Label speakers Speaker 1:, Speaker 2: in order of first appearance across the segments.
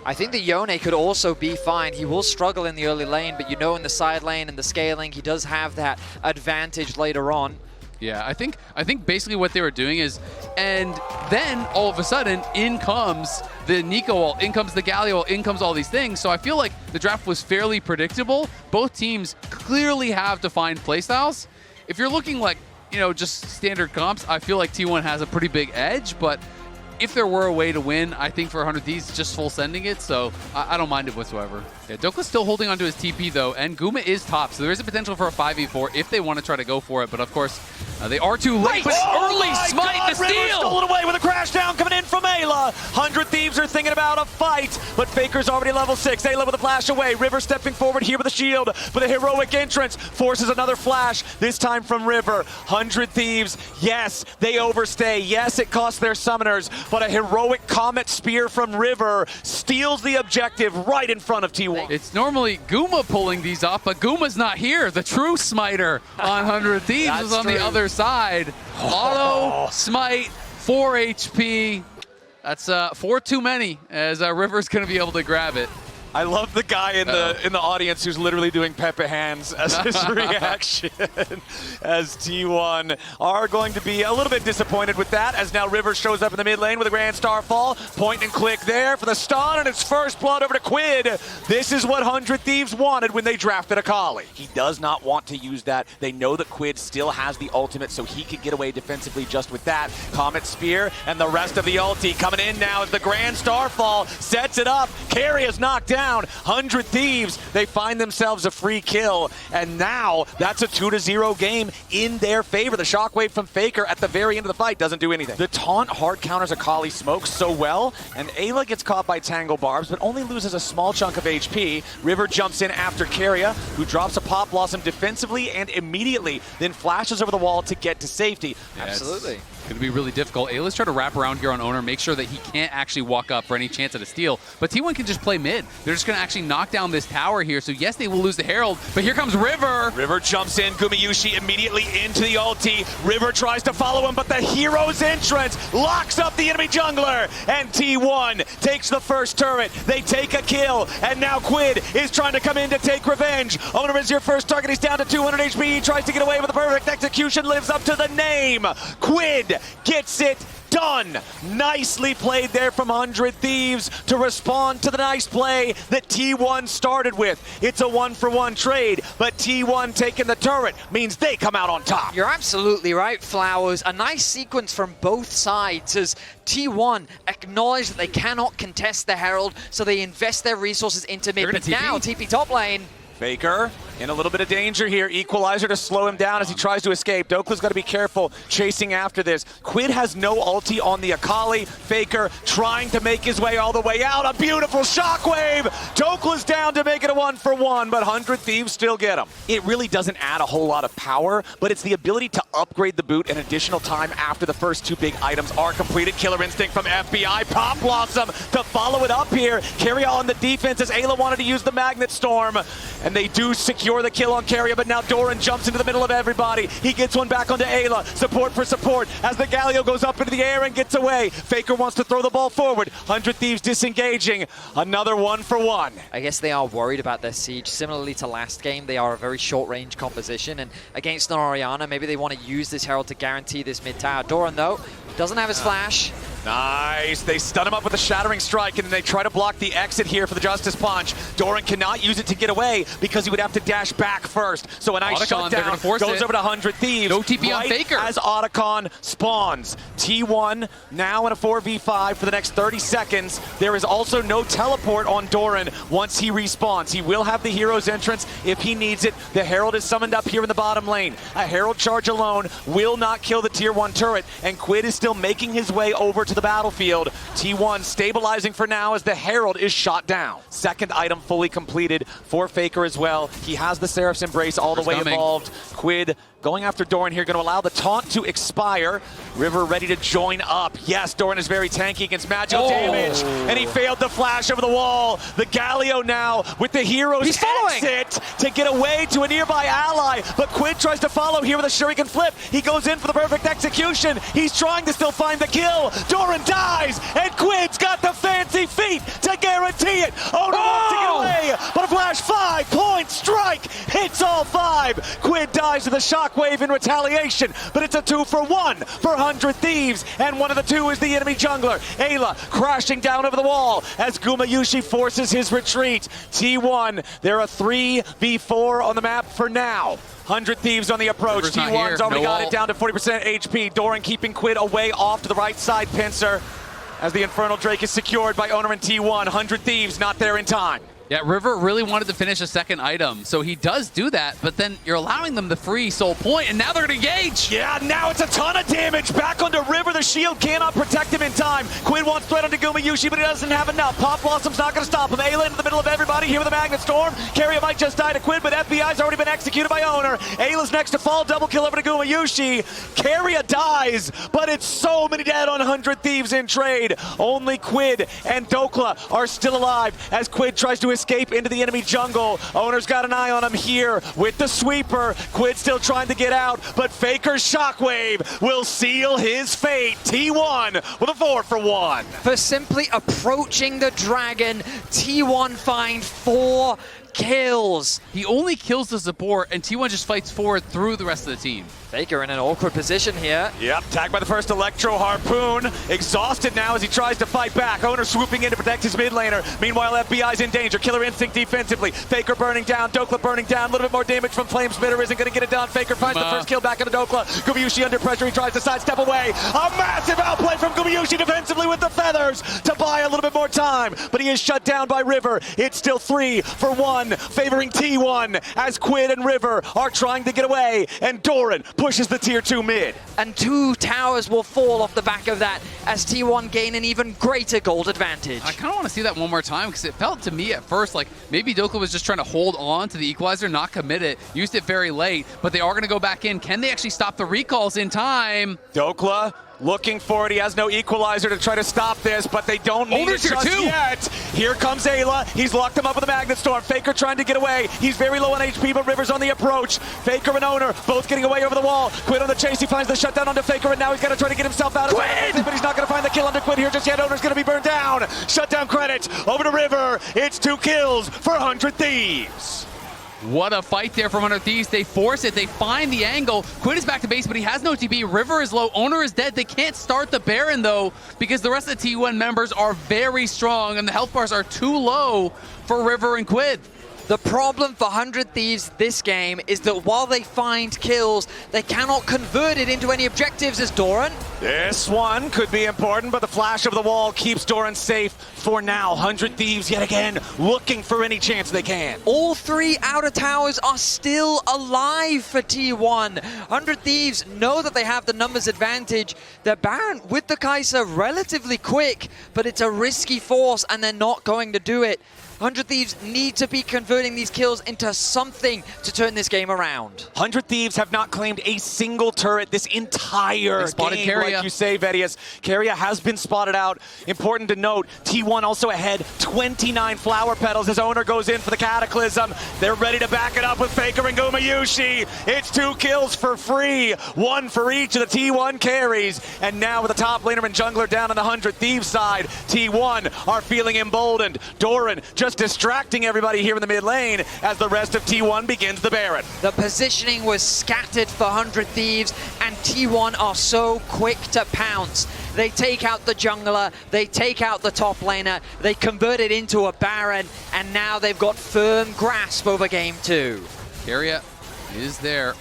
Speaker 1: I think the Yone could also be fine. He will struggle in the early lane, but you know in the side lane and the scaling, he does have that advantage later on.
Speaker 2: Yeah, I think basically what they were doing is, and then all of a sudden, in comes the Nico ult, in comes the Galio ult, in comes all these things. So I feel like the draft was fairly predictable. Both teams clearly have defined playstyles. If you're looking like, you know, just standard comps, I feel like T1 has a pretty big edge, but if there were a way to win, I think for 100 Thieves, just full sending it, so I don't mind it whatsoever. Yeah, Dokla's still holding onto his TP though, and Guma is top, so there is a potential for a 5v4 if they want to try to go for it, but of course, they are too late.
Speaker 3: But
Speaker 2: early smite the
Speaker 3: River
Speaker 2: steal!
Speaker 3: stole it away with a crash down coming in from Ayla. 100 Thieves are thinking about a fight, but Faker's already level 6. Ayla with a flash away. River stepping forward here with a shield, with a heroic entrance. Forces another flash, this time from River. 100 Thieves, yes, they overstay. Yes, it costs their summoners, but a heroic Comet Spear from River steals the objective right in front of T1.
Speaker 2: It's normally Guma pulling these off, but Guma's not here. The true smiter on 100 Thieves is on the other side. Auto, smite, 4 HP. That's 4 too many, as River's going to be able to grab it.
Speaker 3: I love the guy in the audience who's literally doing Pepe hands as his reaction, as T1 are going to be a little bit disappointed with that, as now River shows up in the mid lane with a Grand Starfall. Point and click there for the stun, and it's first blood over to Quid. This is what 100 Thieves wanted when they drafted Akali. He does not want to use that. They know that Quid still has the ultimate, so he could get away defensively just with that. Comet Spear and the rest of the ulti coming in now as the Grand Starfall sets it up. Carry is knocked down. 100 Thieves, they find themselves a free kill, and now that's a 2-0 game in their favor. The shockwave from Faker at the very end of the fight doesn't do anything. The taunt hard counters Akali Smoke so well, and Ayla gets caught by Tangle Barbs, but only loses a small chunk of HP. River jumps in after Keria, who drops a Pop Blossom defensively and immediately then flashes over the wall to get to safety.
Speaker 2: Yeah,
Speaker 1: Absolutely.
Speaker 2: Going to be really difficult. Ayla's trying to wrap around here on Owner, make sure that he can't actually walk up for any chance at a steal. But T1 can just play mid. They're just going to actually knock down this tower here. So yes, they will lose the Herald, but here comes River.
Speaker 3: River jumps in, Gumayushi immediately into the ulti. River tries to follow him, but the hero's entrance locks up the enemy jungler. And T1 takes the first turret. They take a kill, and now Quid is trying to come in to take revenge. Owner is your first target. He's down to 200 HP. He tries to get away with the perfect execution. Lives up to the name. Quid gets it done. Nicely played there from 100 Thieves to respond to the nice play that T1 started with. It's a 1-for-1 trade, but T1 taking the turret means they come out on top.
Speaker 1: You're absolutely right, Flowers. A nice sequence from both sides as T1 acknowledge that they cannot contest the Herald, so they invest their resources into mid. But now, TP top lane.
Speaker 3: Faker in a little bit of danger here. Equalizer to slow him down as he tries to escape. Dokla's got to be careful chasing after this. Quid has no ulti on the Akali. Faker trying to make his way all the way out. A beautiful shockwave. Dokla's down to make it a 1-for-1, but 100 Thieves still get him. It really doesn't add a whole lot of power, but it's the ability to upgrade the boot an additional time after the first 2 big items are completed. Killer Instinct from FBI. Pop Blossom to follow it up here. Carry on the defense as Ayla wanted to use the Magnet Storm. And they do secure the kill on Keria, but now Doran jumps into the middle of everybody. He gets one back onto Ayla. Support for support as the Galio goes up into the air and gets away. Faker wants to throw the ball forward. 100 Thieves disengaging. Another 1-for-1.
Speaker 1: I guess they are worried about their siege. Similarly to last game, they are a very short-range composition, and against an Orianna, maybe they want to use this Herald to guarantee this mid-tower. Doran, though, doesn't have his flash.
Speaker 3: Nice. They stun him up with a Shattering Strike, and they try to block the exit here for the Justice Punch. Doran cannot use it to get away because he would have to dash back first. So a nice shutdown goes over to 100 Thieves.
Speaker 2: No TP on Faker.
Speaker 3: As Otacon spawns. T1 now in a 4v5 for the next 30 seconds. There is also no teleport on Doran once he respawns. He will have the hero's entrance if he needs it. The Herald is summoned up here in the bottom lane. A Herald charge alone will not kill the tier 1 turret, and Quid is still making his way over to the battlefield. T1 stabilizing for now as the Herald is shot down. Second item fully completed for Faker as well. He has the Seraph's Embrace all the way involved. Quid going after Doran here, going to allow the taunt to expire. River ready to join up. Yes, Doran is very tanky against magical damage, and he failed the flash over the wall. The Galio now with the hero's exit to get away to a nearby ally, but Quid tries to follow here with a shuriken flip. He goes in for the perfect execution. He's trying to still find the kill. Doran dies, and Quid's got the fancy feet to guarantee it. Oda wants to get away, but a flash 5-point strike hits all 5. Quid dies with a shockwave in retaliation, but it's a 2-for-1 for 100 Thieves, and one of the two is the enemy jungler. Ayla crashing down over the wall as Gumayusi forces his retreat. T1, they're a 3v4 on the map for now. 100 Thieves on the approach.
Speaker 2: River's
Speaker 3: T1's already got
Speaker 2: ult.
Speaker 3: it down to 40% HP. Doran keeping Quid away off to the right side pincer as the Infernal Drake is secured by Owner and T1. 100 Thieves not there in time.
Speaker 2: Yeah, River really wanted to finish a second item, so he does do that, but then you're allowing them the free soul point, and now they're going to engage!
Speaker 3: Yeah, now it's a ton of damage back onto River. The shield cannot protect him in time. Quid wants threat onto Gumayusi, but he doesn't have enough. Pop Blossom's not going to stop him. Ayla into the middle of everybody here with a Magnet Storm. Keria might just die to Quid, but FBI's already been executed by Owner. Ayla's next to fall, double kill over to Gumayusi. Keria dies, but it's so many dead on 100 Thieves in trade. Only Quid and Dokla are still alive as Quid tries to escape into the enemy jungle. Owner's got an eye on him here with the sweeper. Quid still trying to get out, but Faker's shockwave will seal his fate. T1 with a 4-for-1.
Speaker 1: For simply approaching the dragon, T1 find 4 kills.
Speaker 2: He only kills the support, and T1 just fights forward through the rest of the team.
Speaker 1: Faker in an awkward position here.
Speaker 3: Yep, tagged by the first Electro Harpoon. Exhausted now as he tries to fight back. Owner swooping in to protect his mid laner. Meanwhile, FBI's in danger. Killer Instinct defensively. Faker burning down. Dokla burning down. A little bit more damage from Flame Spitter. Isn't going to get it done. Faker finds the first kill back into Dokla. Gumayusi under pressure. He tries to sidestep away. A massive outplay from Gumayusi defensively with the feathers to buy a little bit more time. But he is shut down by River. It's still 3-for-1, favoring T1 as Quid and River are trying to get away. And Doran pushes the tier 2 mid.
Speaker 1: And 2 towers will fall off the back of that as T1 gain an even greater gold advantage.
Speaker 2: I kind of want to see that one more time because it felt to me at first like maybe Dokla was just trying to hold on to the equalizer, not commit it, used it very late, but they are going to go back in. Can they actually stop the recalls in time?
Speaker 3: Dokla looking for it. He has no equalizer to try to stop this, but they don't need it just yet. Here comes Ayla. He's locked him up with a Magnet Storm. Faker trying to get away. He's very low on HP, but River's on the approach. Faker and Owner both getting away over the wall. Quid on the chase. He finds the shutdown onto Faker, and now he's got to try to get himself out of it. But he's not going to find the kill onto Quid here just yet. Owner's going to be burned down. Shutdown credits over to River. It's 2 kills for 100 Thieves.
Speaker 2: What a fight there from 100 Thieves. They force it. They find the angle. Quid is back to base, but he has no TP. River is low. Owner is dead. They can't start the Baron, though, because the rest of the T1 members are very strong, and the health bars are too low for River and Quid.
Speaker 1: The problem for 100 Thieves this game is that while they find kills, they cannot convert it into any objectives as Doran.
Speaker 3: This one could be important, but the flash of the wall keeps Doran safe for now. 100 Thieves yet again looking for any chance they can.
Speaker 1: All 3 outer towers are still alive for T1. 100 Thieves know that they have the numbers advantage. Their Baron with the Kai'Sa relatively quick, but it's a risky force and they're not going to do it. 100 Thieves need to be converting these kills into something to turn this game around.
Speaker 3: 100 Thieves have not claimed a single turret this entire game,
Speaker 2: Keria.
Speaker 3: like you say, Vedius. Keria has been spotted out. Important to note, T1 also ahead, 29 flower petals as Owner goes in for the Cataclysm. They're ready to back it up with Faker and Gumayusi. It's 2 kills for free, 1 for each of the T1 carries. And now with the top laner and jungler down on the 100 Thieves side, T1 are feeling emboldened. Doran just distracting everybody here in the mid lane as the rest of T1 begins the Baron.
Speaker 1: The positioning was scattered for 100 Thieves, and T1 are so quick to pounce. They take out the jungler, they take out the top laner, they convert it into a Baron, and now they've got firm grasp over game 2.
Speaker 2: Keria is there.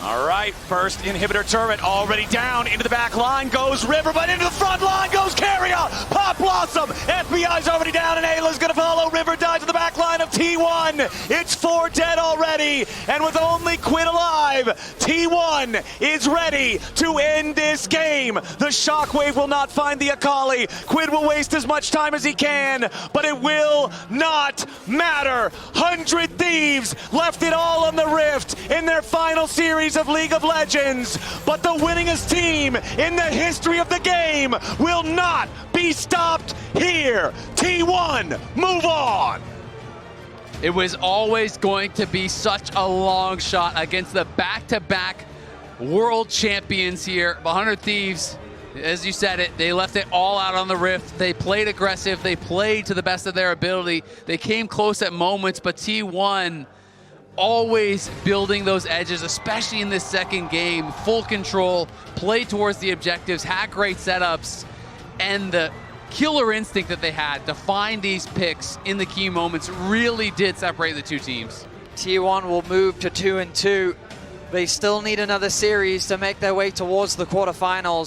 Speaker 3: All right, first inhibitor turret already down. Into the back line goes River, but into the front line goes Keria. Pop Blossom. FBI's already down, and Ayla's going to follow. River dies to the back line of T1. It's 4 dead already, and with only Quid alive, T1 is ready to end this game. The shockwave will not find the Akali. Quid will waste as much time as he can, but it will not matter. 100 Thieves left it all on the Rift in their final series series of League of Legends, but the winningest team in the history of the game will not be stopped here. T1, move on.
Speaker 2: It was always going to be such a long shot against the back-to-back world champions here. 100 Thieves, as you said it, they left it all out on the Rift. They played aggressive. They played to the best of their ability. They came close at moments, but T1 always building those edges, especially in this second game. Full control, played towards the objectives, had great setups, and the killer instinct that they had to find these picks in the key moments really did separate the two teams.
Speaker 1: T1 will move to 2-2. They still need another series to make their way towards the quarterfinals.